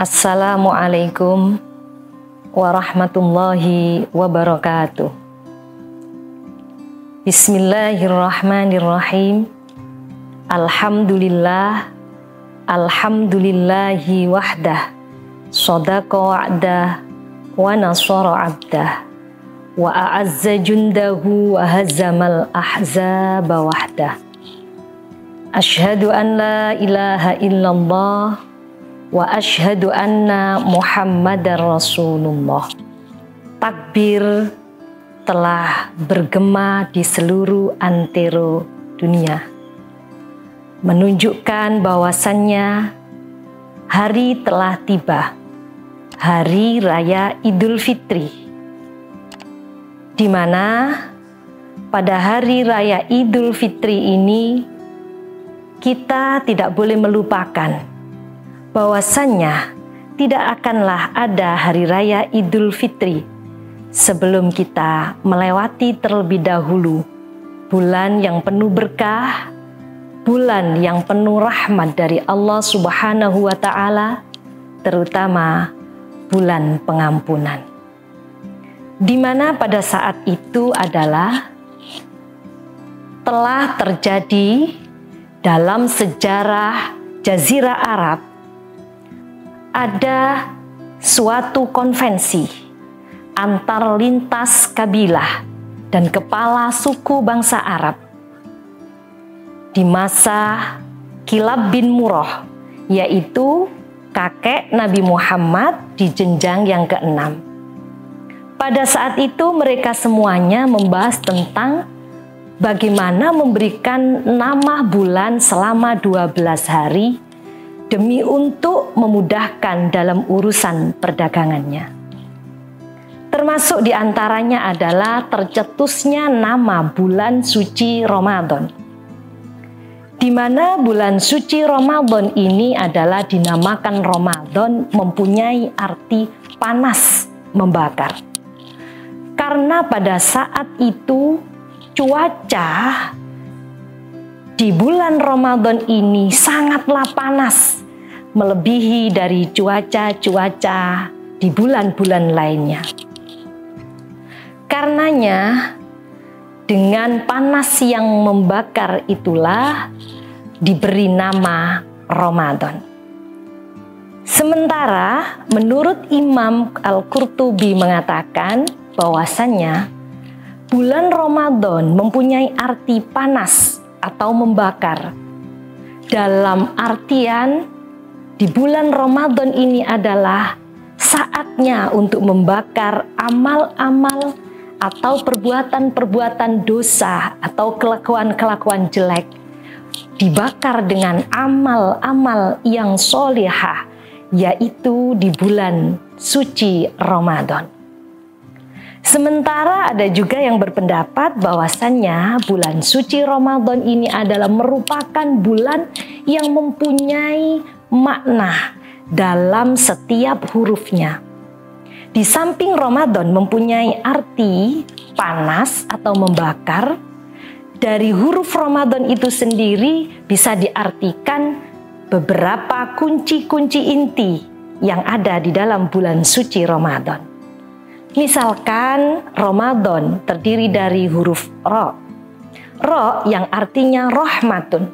Assalamualaikum warahmatullahi wabarakatuh. Bismillahirrahmanirrahim. Alhamdulillahi wahdah, shadaqa wa'dah, wa nasara abdah, wa a'azza jundahu wa hazamal ahzaba wahdah. Asyhadu an la ilaha illallah wa asyhadu anna Muhammadar Rasulullah. Takbir telah bergema di seluruh antero dunia, menunjukkan bahwasannya hari telah tiba, hari raya Idul Fitri, di mana pada hari raya Idul Fitri ini kita tidak boleh melupakan bahwasannya tidak akanlah ada hari raya Idul Fitri sebelum kita melewati terlebih dahulu bulan yang penuh berkah, bulan yang penuh rahmat dari Allah Subhanahu wa Ta'ala, terutama bulan pengampunan, di mana pada saat itu adalah telah terjadi dalam sejarah Jazirah Arab ada suatu konvensi antar lintas kabilah dan kepala suku bangsa Arab di masa Kilab bin Murrah, yaitu kakek Nabi Muhammad di jenjang yang ke-6. Pada saat itu mereka semuanya membahas tentang bagaimana memberikan nama bulan selama 12 hari demi untuk memudahkan dalam urusan perdagangannya. Termasuk diantaranya adalah tercetusnya nama bulan suci Ramadan, di mana bulan suci Ramadan ini adalah dinamakan Ramadan, mempunyai arti panas membakar. Karena pada saat itu cuaca di bulan Ramadan ini sangatlah panas, melebihi dari cuaca-cuaca di bulan-bulan lainnya. Karenanya, dengan panas yang membakar itulah diberi nama Ramadan. Sementara menurut Imam Al-Qurtubi mengatakan bahwasannya bulan Ramadan mempunyai arti panas atau membakar. Dalam artian di bulan Ramadan ini adalah saatnya untuk membakar amal-amal atau perbuatan-perbuatan dosa atau kelakuan-kelakuan jelek, dibakar dengan amal-amal yang solehah, yaitu di bulan suci Ramadan. Sementara ada juga yang berpendapat bahwasannya bulan suci Ramadan ini adalah merupakan bulan yang mempunyai makna dalam setiap hurufnya. Di samping Ramadan mempunyai arti panas atau membakar, dari huruf Ramadan itu sendiri bisa diartikan beberapa kunci-kunci inti yang ada di dalam bulan suci Ramadan. Misalkan Ramadan terdiri dari huruf Ro. Ro yang artinya rahmatun.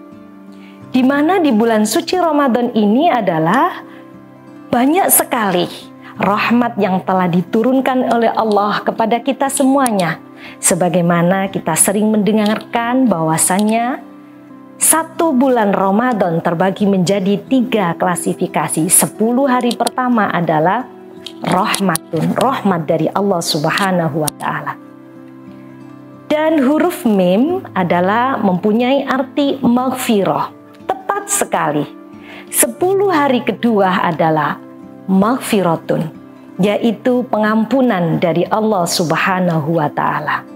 Di mana di bulan suci Ramadan ini adalah banyak sekali rahmat yang telah diturunkan oleh Allah kepada kita semuanya. Sebagaimana kita sering mendengarkan bahwasannya satu bulan Ramadan terbagi menjadi 3 klasifikasi. 10 hari pertama adalah rahmatun, rahmat dari Allah Subhanahu wa Ta'ala. Dan huruf mim adalah mempunyai arti maghfirah. Tepat sekali. 10 hari kedua adalah maghfiratun, yaitu pengampunan dari Allah Subhanahu wa Ta'ala.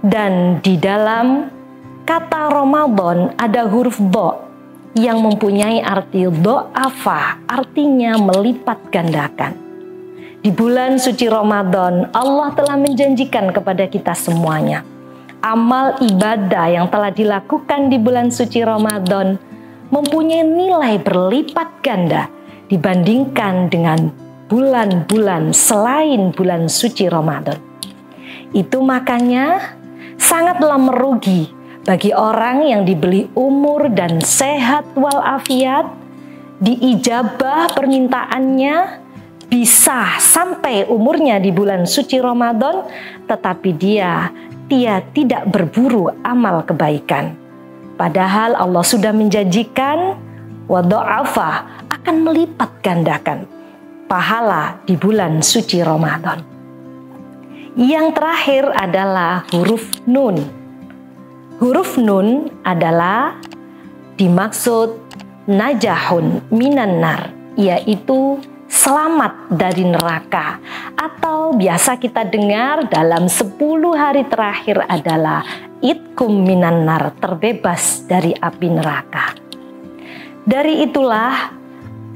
Dan di dalam kata Ramadan ada huruf do yang mempunyai arti do'afa, artinya melipat gandakan. Di bulan suci Ramadan, Allah telah menjanjikan kepada kita semuanya, amal ibadah yang telah dilakukan di bulan suci Ramadan mempunyai nilai berlipat ganda dibandingkan dengan bulan-bulan selain bulan suci Ramadan. Itu makanya sangatlah merugi bagi orang yang diberi umur dan sehat walafiat, diijabah permintaannya, bisa sampai umurnya di bulan suci Ramadan, tetapi dia tidak berburu amal kebaikan. Padahal Allah sudah menjanjikan wa dha'afa, akan melipat gandakan pahala di bulan suci Ramadan. Yang terakhir adalah huruf nun. Huruf nun adalah dimaksud najahun minan nar, yaitu selamat dari neraka, atau biasa kita dengar dalam 10 hari terakhir adalah itkum minan nar, terbebas dari api neraka. Dari itulah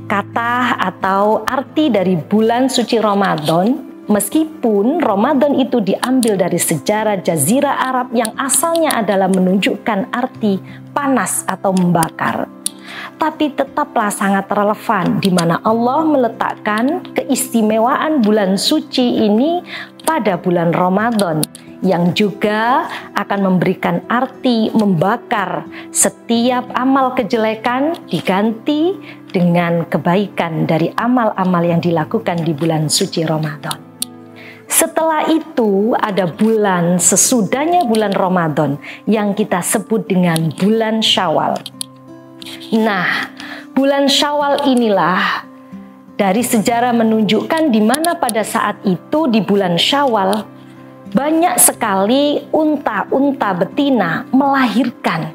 kata atau arti dari bulan suci Ramadan. Meskipun Ramadan itu diambil dari sejarah Jazirah Arab yang asalnya adalah menunjukkan arti panas atau membakar, tapi tetaplah sangat relevan di mana Allah meletakkan keistimewaan bulan suci ini pada bulan Ramadan, yang juga akan memberikan arti membakar setiap amal kejelekan diganti dengan kebaikan dari amal-amal yang dilakukan di bulan suci Ramadan. Setelah itu ada bulan sesudahnya bulan Ramadan yang kita sebut dengan bulan Syawal. Nah, bulan Syawal inilah dari sejarah menunjukkan di mana pada saat itu di bulan Syawal banyak sekali unta-unta betina melahirkan,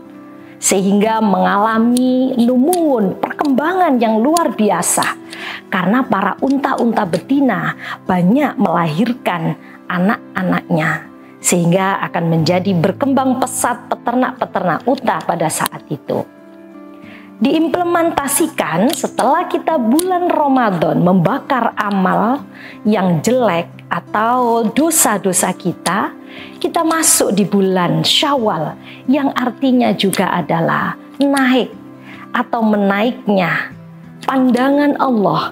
sehingga mengalami numun, perkembangan yang luar biasa. Karena para unta-unta betina banyak melahirkan anak-anaknya, sehingga akan menjadi berkembang pesat peternak-peternak unta pada saat itu. Diimplementasikan setelah kita bulan Ramadan membakar amal yang jelek atau dosa-dosa kita, kita masuk di bulan Syawal yang artinya juga adalah naik atau menaiknya pandangan Allah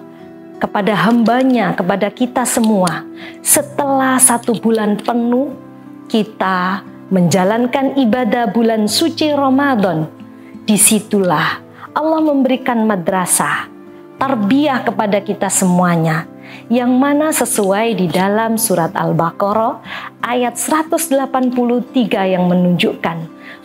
kepada hambanya, kepada kita semua. Setelah 1 bulan penuh kita menjalankan ibadah bulan suci Ramadan, disitulah Allah memberikan madrasah, tarbiyah kepada kita semuanya, yang mana sesuai di dalam surat Al-Baqarah ayat 183 yang menunjukkan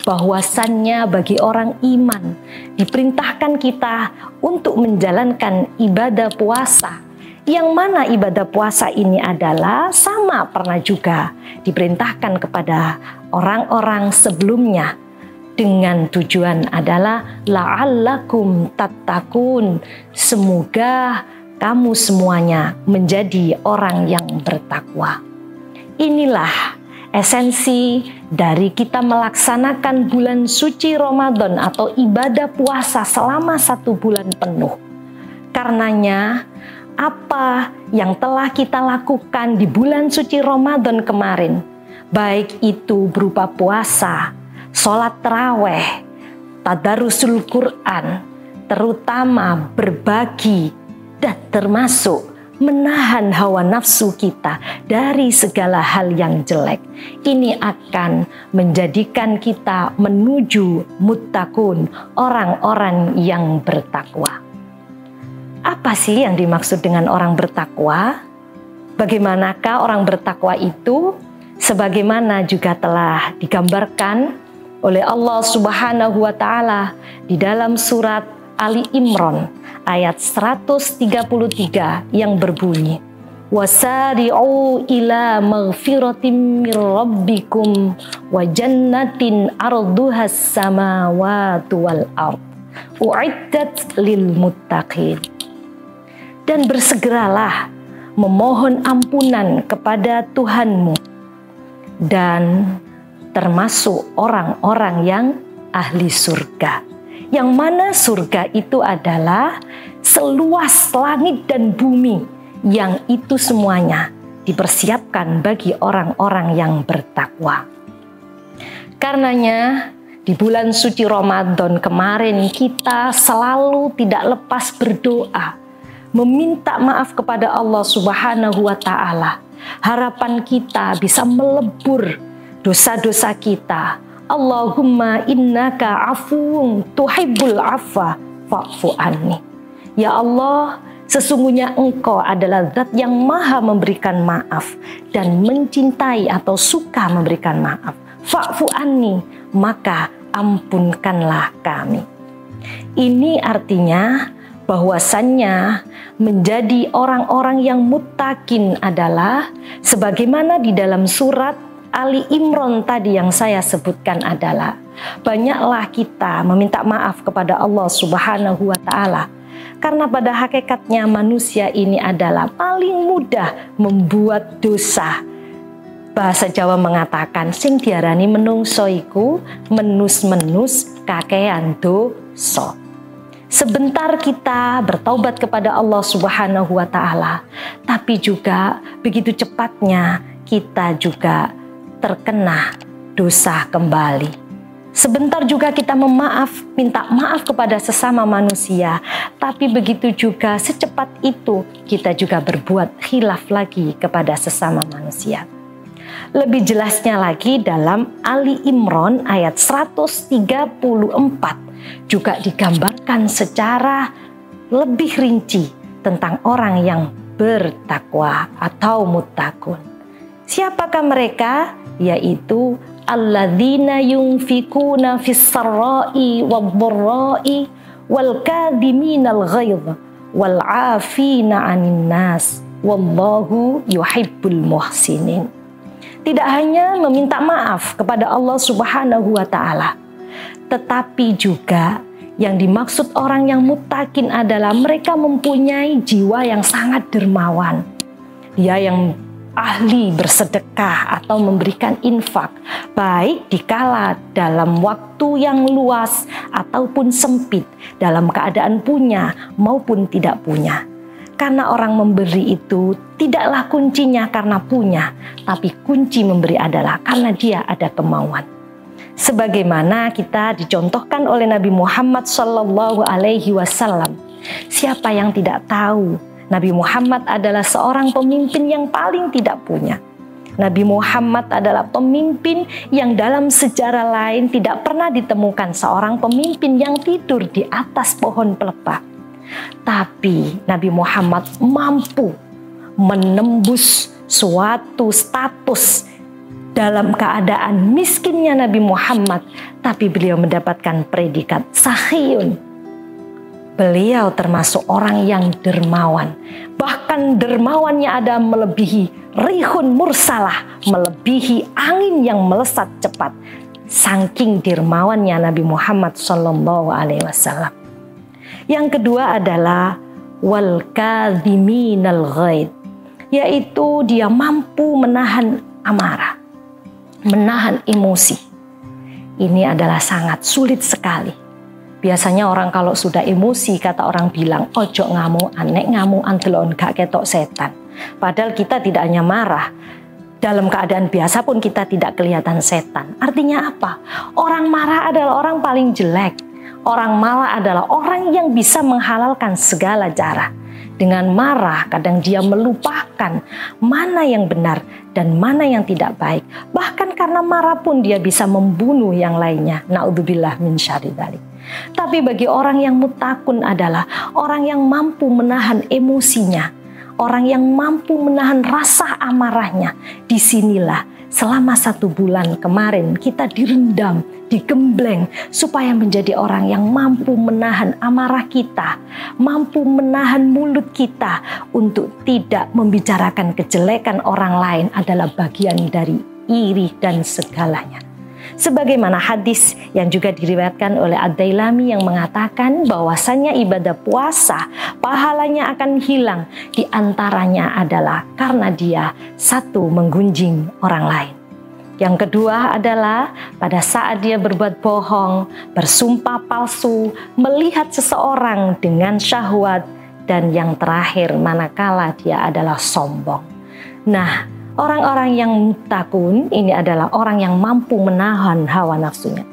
bahwasannya bagi orang iman diperintahkan kita untuk menjalankan ibadah puasa, yang mana ibadah puasa ini adalah sama pernah juga diperintahkan kepada orang-orang sebelumnya, dengan tujuan adalah la'allakum tattaqun, semoga kamu semuanya menjadi orang yang bertakwa. Inilah esensi dari kita melaksanakan bulan suci Ramadan atau ibadah puasa selama 1 bulan penuh. Karenanya apa yang telah kita lakukan di bulan suci Ramadan kemarin, baik itu berupa puasa, sholat taraweh, tadarusul Quran, terutama berbagi, dan termasuk menahan hawa nafsu kita dari segala hal yang jelek. Ini akan menjadikan kita menuju muttaqun, orang-orang yang bertakwa. Apa sih yang dimaksud dengan orang bertakwa? Bagaimanakah orang bertakwa itu? Sebagaimana juga telah digambarkan oleh Allah Subhanahu wa Ta'ala di dalam surat Ali Imran ayat 133 yang berbunyi, wasari'u ila maghfiratin mir rabbikum wa jannatin arduhas samawati wal ard u'iddat lil muttaqin. Dan bersegeralah memohon ampunan kepada Tuhanmu, dan termasuk orang-orang yang ahli surga, yang mana surga itu adalah seluas langit dan bumi, yang itu semuanya dipersiapkan bagi orang-orang yang bertakwa. Karenanya di bulan suci Ramadan kemarin kita selalu tidak lepas berdoa meminta maaf kepada Allah Subhanahu wa Ta'ala. Harapan kita bisa melebur dosa-dosa kita. Allahumma innaka afuwun tuhibbul afwa fa'fu anni. Ya Allah, sesungguhnya Engkau adalah zat yang maha memberikan maaf dan mencintai atau suka memberikan maaf. Fa'fu anni, maka ampunkanlah kami. Ini artinya bahwasannya menjadi orang-orang yang muttaqin adalah sebagaimana di dalam surat Ali Imran tadi yang saya sebutkan adalah banyaklah kita meminta maaf kepada Allah Subhanahu wa Ta'ala, karena pada hakikatnya manusia ini adalah paling mudah membuat dosa. Bahasa Jawa mengatakan sing diarani menungso iku menus-menus kakean dosa. Sebentar kita bertaubat kepada Allah Subhanahu wa Ta'ala, tapi juga begitu cepatnya kita juga terkena dosa kembali. Sebentar juga kita minta maaf kepada sesama manusia, tapi begitu juga secepat itu kita juga berbuat khilaf lagi kepada sesama manusia. Lebih jelasnya lagi dalam Ali Imran ayat 134 juga digambarkan secara lebih rinci tentang orang yang bertakwa atau muttaqun. Siapakah mereka? Yaitu alladzina yunfikuna fis sarra'i wad-dharra'i wal kadhiminal ghaidh wal 'afina 'anil nas wallahu yuhibbul muhsinin. Tidak hanya meminta maaf kepada Allah Subhanahu wa Ta'ala, tetapi juga yang dimaksud orang yang muttaqin adalah mereka mempunyai jiwa yang sangat dermawan. Dia yang ahli bersedekah atau memberikan infak, baik dikala dalam waktu yang luas ataupun sempit, dalam keadaan punya maupun tidak punya. Karena orang memberi itu tidaklah kuncinya karena punya, tapi kunci memberi adalah karena dia ada kemauan. Sebagaimana kita dicontohkan oleh Nabi Muhammad Sallallahu Alaihi Wasallam. Siapa yang tidak tahu Nabi Muhammad adalah seorang pemimpin yang paling tidak punya. Nabi Muhammad adalah pemimpin yang dalam sejarah lain tidak pernah ditemukan seorang pemimpin yang tidur di atas pohon pelepah. Tapi Nabi Muhammad mampu menembus suatu status dalam keadaan miskinnya Nabi Muhammad, tapi beliau mendapatkan predikat sakhiyun. Beliau termasuk orang yang dermawan. Bahkan dermawannya ada melebihi rihun mursalah, melebihi angin yang melesat cepat. Saking dermawannya Nabi Muhammad Sallallahu Alaihi Wasallam. Yang kedua adalah wal kadhiminal ghaidh, yaitu dia mampu menahan amarah, menahan emosi. Ini adalah sangat sulit sekali. Biasanya orang kalau sudah emosi, kata orang bilang, ojo ngamuk, anek ngamuk antelon gak ketok setan. Padahal kita tidak hanya marah, dalam keadaan biasa pun kita tidak kelihatan setan. Artinya apa? Orang marah adalah orang paling jelek. Orang marah adalah orang yang bisa menghalalkan segala cara. Dengan marah kadang dia melupakan mana yang benar dan mana yang tidak baik. Bahkan karena marah pun dia bisa membunuh yang lainnya. Na'udzubillah min syarri dzalik. Tapi bagi orang yang muttaqun adalah orang yang mampu menahan emosinya, orang yang mampu menahan rasa amarahnya. Disinilah selama 1 bulan kemarin kita direndam, digembleng supaya menjadi orang yang mampu menahan amarah kita, mampu menahan mulut kita untuk tidak membicarakan kejelekan orang lain adalah bagian dari iri dan segalanya. Sebagaimana hadis yang juga diriwayatkan oleh Ad-Dailami yang mengatakan bahwasannya ibadah puasa pahalanya akan hilang, di antaranya adalah karena dia satu menggunjing orang lain. Yang kedua adalah pada saat dia berbuat bohong, bersumpah palsu, melihat seseorang dengan syahwat, dan yang terakhir manakala dia adalah sombong. Nah, orang-orang yang muttaqun ini adalah orang yang mampu menahan hawa nafsunya.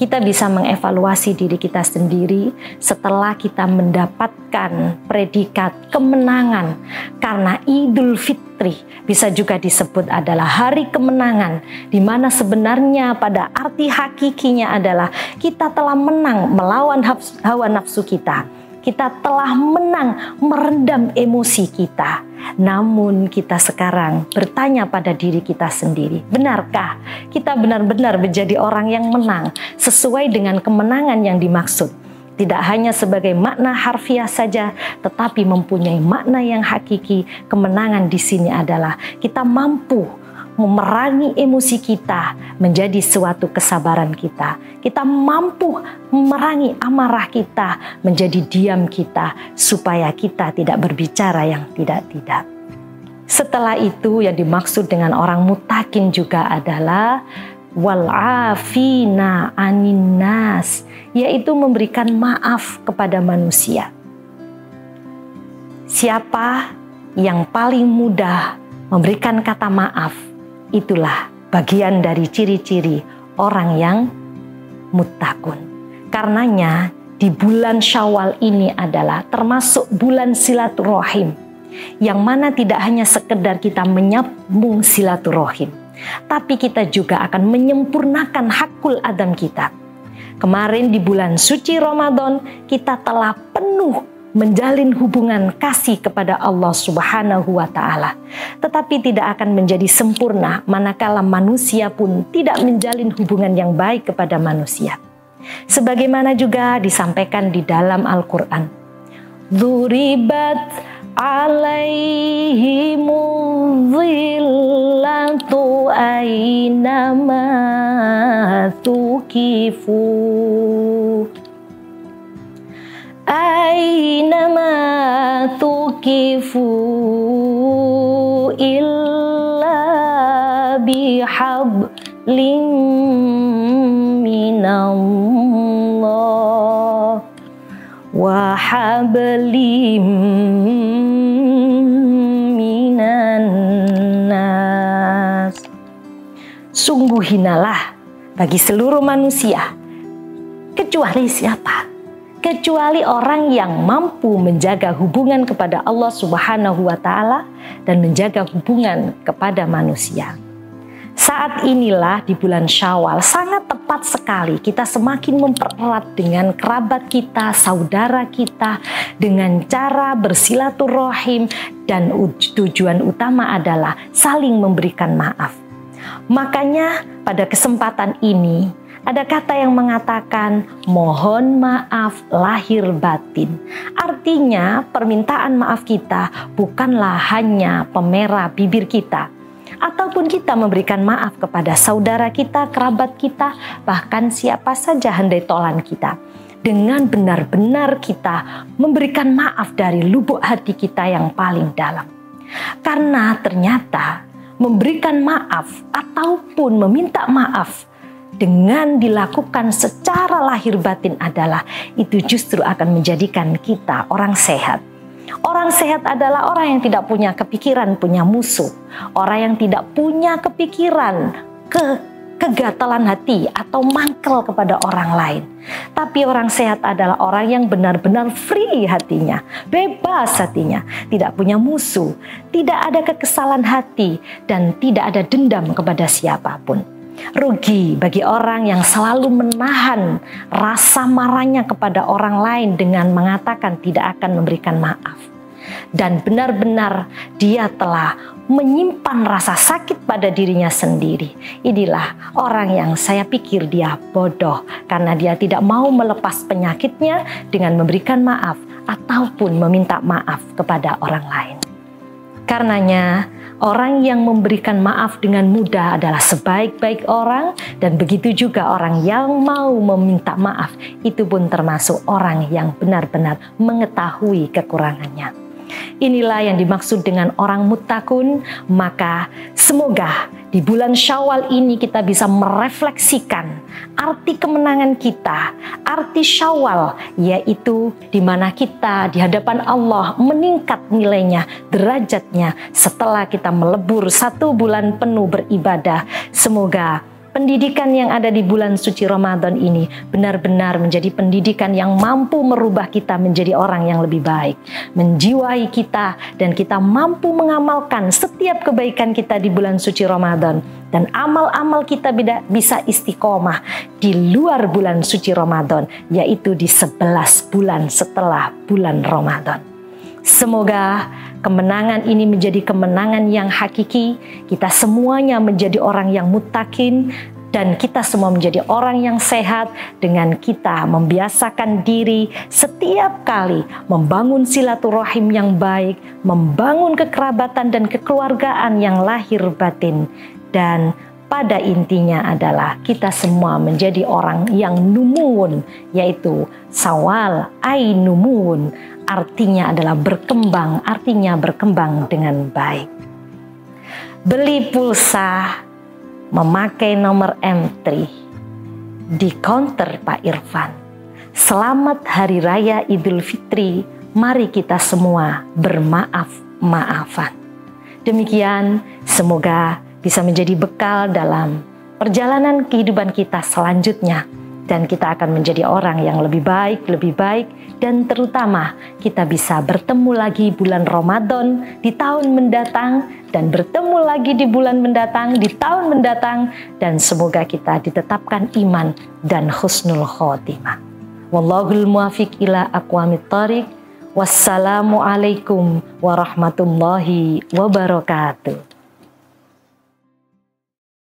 kita bisa mengevaluasi diri kita sendiri setelah kita mendapatkan predikat kemenangan. Karena Idul Fitri bisa juga disebut adalah hari kemenangan, di mana sebenarnya pada arti hakikinya adalah kita telah menang melawan hawa nafsu kita. Kita telah menang merendam emosi kita. Namun kita sekarang bertanya pada diri kita sendiri, benarkah kita benar-benar menjadi orang yang menang sesuai dengan kemenangan yang dimaksud? Tidak hanya sebagai makna harfiah saja, tetapi mempunyai makna yang hakiki. Kemenangan di sini adalah kita mampu memerangi emosi kita menjadi suatu kesabaran kita. Kita mampu memerangi amarah kita menjadi diam kita, supaya kita tidak berbicara yang tidak-tidak. Setelah itu yang dimaksud dengan orang mutakin juga adalah wal'afina anin nas, yaitu memberikan maaf kepada manusia. Siapa yang paling mudah memberikan kata maaf, itulah bagian dari ciri-ciri orang yang muttaqun. Karenanya di bulan Syawal ini adalah termasuk bulan silaturahim, yang mana tidak hanya sekedar kita menyambung silaturahim, tapi kita juga akan menyempurnakan hakul adam kita. Kemarin di bulan suci Ramadan kita telah penuh menjalin hubungan kasih kepada Allah Subhanahu wa Ta'ala, tetapi tidak akan menjadi sempurna manakala manusia pun tidak menjalin hubungan yang baik kepada manusia. Sebagaimana juga disampaikan di dalam Al-Quran, "Dzuribat alaihimu dhillatu aynama tukifu aynama tukifu illa bihablim minallah wa hablim minan nas." Sungguh hinalah bagi seluruh manusia, kecuali siapa? Kecuali orang yang mampu menjaga hubungan kepada Allah Subhanahu wa Ta'ala dan menjaga hubungan kepada manusia. Saat inilah di bulan Syawal sangat tepat sekali kita semakin mempererat dengan kerabat kita, saudara kita, dengan cara bersilaturahim, dan tujuan utama adalah saling memberikan maaf. Makanya pada kesempatan ini ada kata yang mengatakan mohon maaf lahir batin. Artinya permintaan maaf kita bukanlah hanya pemerah bibir kita, ataupun kita memberikan maaf kepada saudara kita, kerabat kita, bahkan siapa saja handai tolan kita. Dengan benar-benar kita memberikan maaf dari lubuk hati kita yang paling dalam. Karena ternyata memberikan maaf ataupun meminta maaf dengan dilakukan secara lahir batin adalah itu justru akan menjadikan kita orang sehat. Orang sehat adalah orang yang tidak punya kepikiran punya musuh, orang yang tidak punya kepikiran kegatalan hati atau mangkel kepada orang lain. Tapi orang sehat adalah orang yang benar-benar free hatinya, bebas hatinya, tidak punya musuh, tidak ada kekesalan hati, dan tidak ada dendam kepada siapapun. Rugi bagi orang yang selalu menahan rasa marahnya kepada orang lain dengan mengatakan tidak akan memberikan maaf. Dan benar-benar dia telah menyimpan rasa sakit pada dirinya sendiri. Inilah orang yang saya pikir dia bodoh karena dia tidak mau melepas penyakitnya dengan memberikan maaf ataupun meminta maaf kepada orang lain. Karenanya orang yang memberikan maaf dengan mudah adalah sebaik-baik orang, dan begitu juga orang yang mau meminta maaf itu pun termasuk orang yang benar-benar mengetahui kekurangannya. Inilah yang dimaksud dengan orang muttaqun. Maka semoga di bulan Syawal ini kita bisa merefleksikan arti kemenangan kita, arti Syawal, yaitu di mana kita di hadapan Allah meningkat nilainya, derajatnya setelah kita melebur 1 bulan penuh beribadah. Semoga pendidikan yang ada di bulan suci Ramadan ini benar-benar menjadi pendidikan yang mampu merubah kita menjadi orang yang lebih baik, menjiwai kita, dan kita mampu mengamalkan setiap kebaikan kita di bulan suci Ramadan, dan amal-amal kita bisa istiqomah di luar bulan suci Ramadan, yaitu di 11 bulan setelah bulan Ramadan. Semoga kemenangan ini menjadi kemenangan yang hakiki. Kita semuanya menjadi orang yang muttaqin, dan kita semua menjadi orang yang sehat dengan kita membiasakan diri setiap kali membangun silaturahim yang baik, membangun kekerabatan dan kekeluargaan yang lahir batin. Dan pada intinya adalah kita semua menjadi orang yang numun, yaitu sawal ai numun, artinya adalah berkembang, artinya berkembang dengan baik. Beli pulsa memakai nomor M3 di counter Pak Irfan. Selamat Hari Raya Idul Fitri, mari kita semua bermaaf-maafan. Demikian, semoga bisa menjadi bekal dalam perjalanan kehidupan kita selanjutnya, dan kita akan menjadi orang yang lebih baik, dan terutama kita bisa bertemu lagi bulan Ramadan di tahun mendatang, dan bertemu lagi di bulan mendatang, di tahun mendatang, dan semoga kita ditetapkan iman dan husnul khotimah. Wallahul muwaffiq ila aqwamit thoriq. Wassalamualaikum warahmatullahi wabarakatuh.